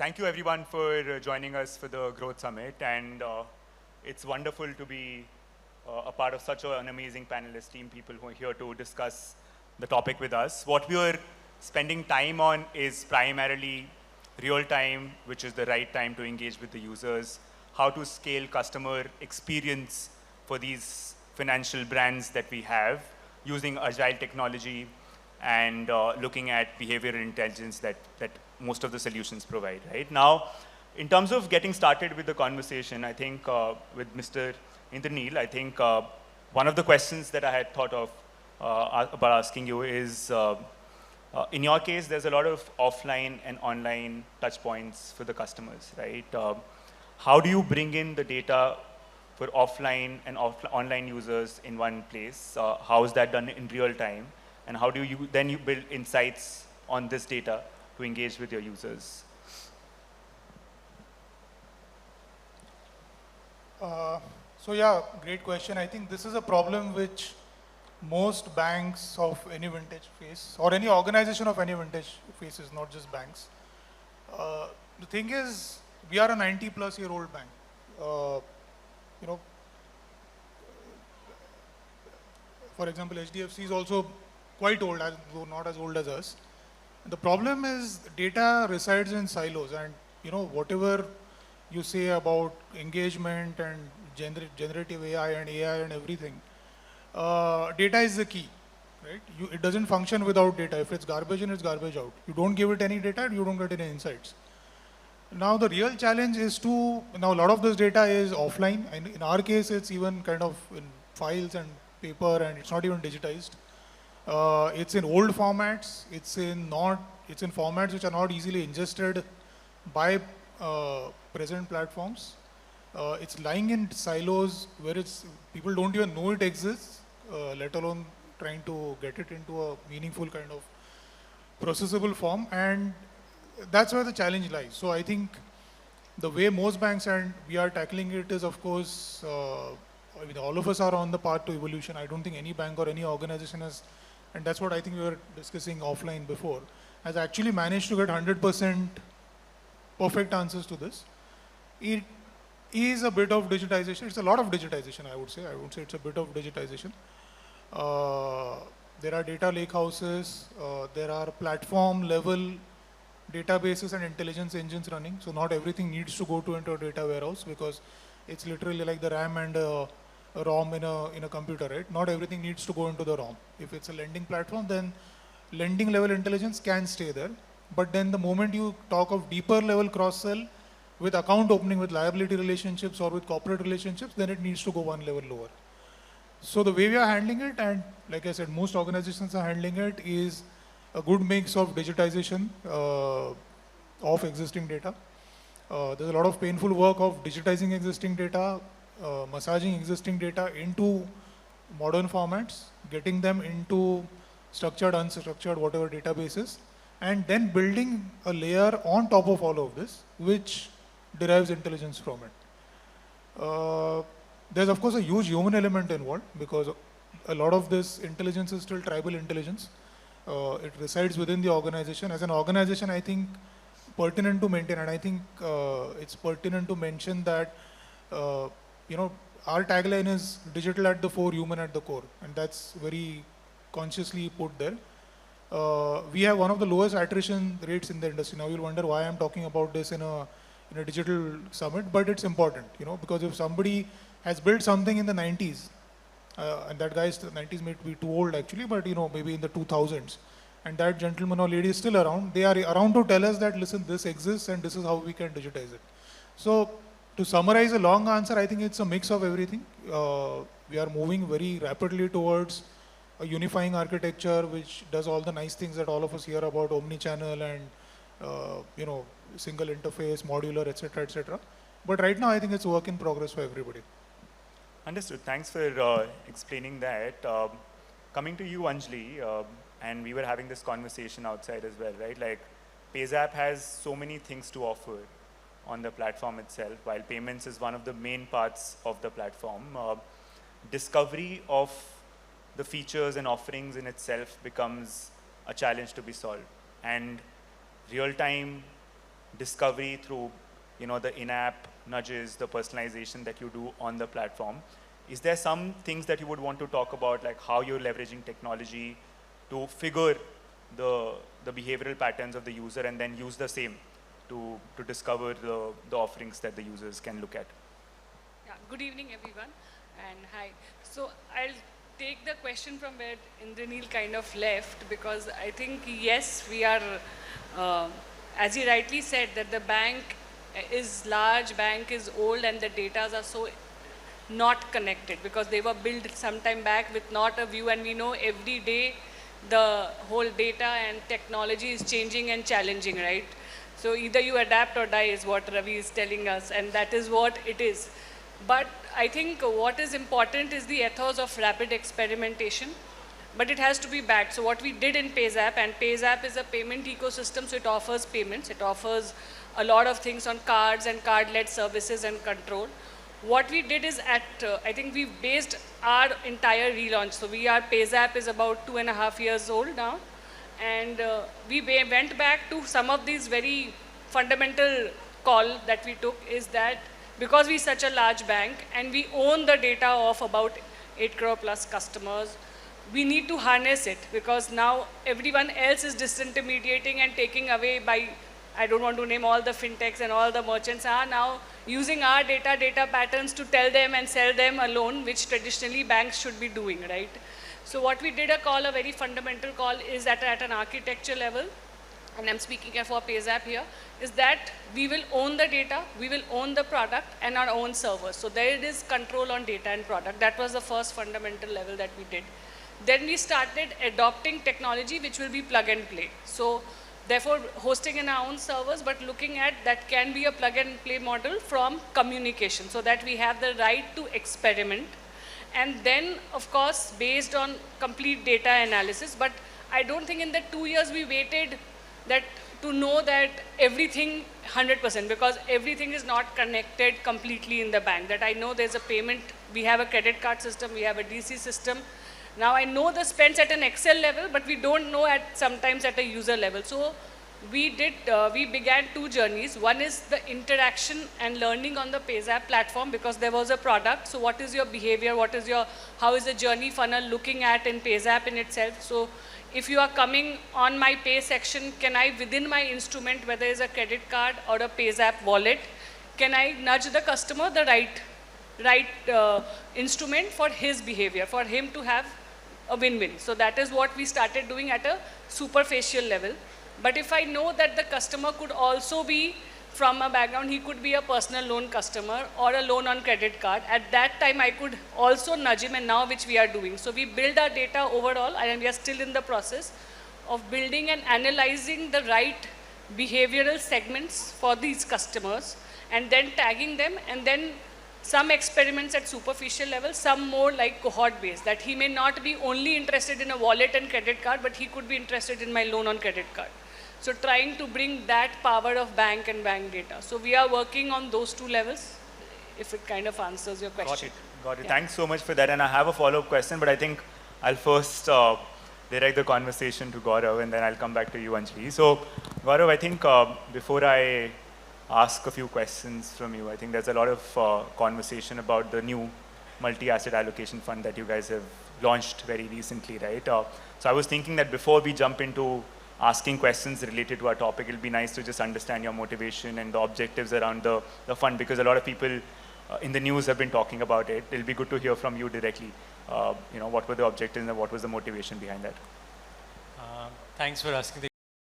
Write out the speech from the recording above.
Thank you everyone for joining us for the Growth Summit, and it's wonderful to be a part of such an amazing panelist team, people who are here to discuss the topic with us. What we are spending time on is primarily real time, which is the right time to engage with the users, how to scale customer experience for these financial brands that we have using Agile technology and looking at behavioral intelligence that most of the solutions provide, right? Now, in terms of getting started with the conversation, I think with Mr. Indraneel, I think one of the questions that I had thought of about asking you is, in your case, there's a lot of offline and online touch points for the customers, right? How do you bring in the data for offline and online users in one place? How is that done in real time? And how do you then build insights on this data to engage with your users? So yeah, great question. I think this is a problem which most banks of any vintage face, or any organization of any vintage faces, not just banks. The thing is, we are a 90-plus-year-old bank. You know, for example, HDFC is also quite old, though not as old as us. The problem is data resides in silos, and whatever you say about engagement and generative AI and everything, data is the key, right? It doesn't function without data. If it's garbage in, it's garbage out. You don't give it any data, you don't get any insights. Now the real challenge is now a lot of this data is offline, and in our case it's even kind of in files and paper, and it's not even digitized. It's in old formats. It's in formats which are not easily ingested by present platforms. It's lying in silos where people don't even know it exists, let alone trying to get it into a meaningful kind of processable form, and that's where the challenge lies. So I think the way most banks and we are tackling it is, of course, all of us are on the path to evolution. I don't think any bank or any organization has, and that's what I think we were discussing offline before, has actually managed to get 100% perfect answers to this. It is a bit of digitization. It's a lot of digitization, I would say. I would say it's a bit of digitization. There are data lakehouses. There are platform level databases and intelligence engines running. So not everything needs to go into a data warehouse, because it's literally like the RAM and a ROM in a computer, right? Not everything needs to go into the ROM. If it's a lending platform, then lending level intelligence can stay there. But then the moment you talk of deeper level cross-sell with account opening, with liability relationships or with corporate relationships, then it needs to go one level lower. So the way we are handling it, and like I said, most organizations are handling it, is a good mix of digitization of existing data. There's a lot of painful work of digitizing existing data, massaging existing data into modern formats, getting them into structured, unstructured, whatever databases, and then building a layer on top of all of this, which derives intelligence from it. There's of course a huge human element involved, because a lot of this intelligence is still tribal intelligence. It resides within the organization. As an organization, I think pertinent to maintain, and I think it's pertinent to mention that our tagline is digital at the fore, human at the core, and that's very consciously put there. We have one of the lowest attrition rates in the industry. Now you'll wonder why I'm talking about this in a digital summit, but it's important, because if somebody has built something in the 90s, and that guy's 90s may be too old actually, but maybe in the 2000s, and that gentleman or lady is still around, they are around to tell us that, listen, this exists and this is how we can digitize it. So to summarize a long answer, I think it's a mix of everything. We are moving very rapidly towards a unifying architecture which does all the nice things that all of us hear about, omni-channel and single interface, modular, etc., etc. But right now, I think it's a work in progress for everybody. Understood. Thanks for explaining that. Coming to you, Anjali, and we were having this conversation outside as well, right? Like, PayZapp has so many things to offer on the platform itself, while payments is one of the main parts of the platform. Discovery of the features and offerings in itself becomes a challenge to be solved. And real-time discovery through, the in-app nudges, the personalization that you do on the platform. Is there some things that you would want to talk about, like how you're leveraging technology to figure the behavioral patterns of the user and then use the same to discover the offerings that the users can look at? Yeah, good evening, everyone, and hi. So I'll take the question from where Indraneel kind of left, because I think, yes, we are, as he rightly said, that the bank is large, bank is old, and the data are so not connected because they were built some time back with not a view, and we know every day the whole data and technology is changing and challenging, right? So either you adapt or die is what Ravi is telling us, and that is what it is. But I think what is important is the ethos of rapid experimentation, but it has to be backed. So what we did in PayZapp, and PayZapp is a payment ecosystem, so it offers payments, it offers a lot of things on cards and card-led services and control. What we did is I think we've based our entire relaunch. So PayZapp is about 2.5 years old now. And we went back to some of these very fundamental call that we took, is that because we're such a large bank and we own the data of about 8 crore plus customers, we need to harness it, because now everyone else is disintermediating and taking away by, I don't want to name all the fintechs and all the merchants are now using our data patterns to tell them and sell them a loan, which traditionally banks should be doing, right? So what we did a very fundamental call is at an architecture level, and I'm speaking for PayZapp here, is that we will own the data, we will own the product and our own servers. So there it is, control on data and product. That was the first fundamental level that we did. Then we started adopting technology which will be plug and play. So therefore hosting in our own servers, but looking at that can be a plug and play model from communication, so that we have the right to experiment. And then, of course, based on complete data analysis, but I don't think in the 2 years we waited that to know that everything 100%, because everything is not connected completely in the bank. That I know there's a payment, we have a credit card system, we have a DC system. Now I know the spends at an Excel level, but we don't know sometimes at a user level. So we began 2 journeys. One is the interaction and learning on the PayZapp platform, because there was a product. So what is your behavior? How is the journey funnel looking at in PayZapp in itself? So if you are coming on my pay section, can I, within my instrument, whether it's a credit card or a PayZapp wallet, can I nudge the customer the right instrument for his behavior, for him to have a win-win? So that is what we started doing at a superficial level. But if I know that the customer could also be from a background, he could be a personal loan customer or a loan on credit card, at that time I could also nudge him, and now which we are doing. So we build our data overall, and we are still in the process of building and analyzing the right behavioral segments for these customers, and then tagging them, and then some experiments at superficial level, some more like cohort based, that he may not be only interested in a wallet and credit card, but he could be interested in my loan on credit card. So trying to bring that power of bank and bank data. So we are working on those 2 levels, if it kind of answers your question. Got it. Yeah. Thanks so much for that. And I have a follow-up question, but I think I'll first direct the conversation to Gaurav, and then I'll come back to you, Anjali. So Gaurav, I think before I ask a few questions from you, I think there's a lot of conversation about the new multi-asset allocation fund that you guys have launched very recently, right? So I was thinking that before we jump into asking questions related to our topic, it'll be nice to just understand your motivation and the objectives around the fund, because a lot of people in the news have been talking about it. It'll be good to hear from you directly. What were the objectives and what was the motivation behind that? Thanks for asking the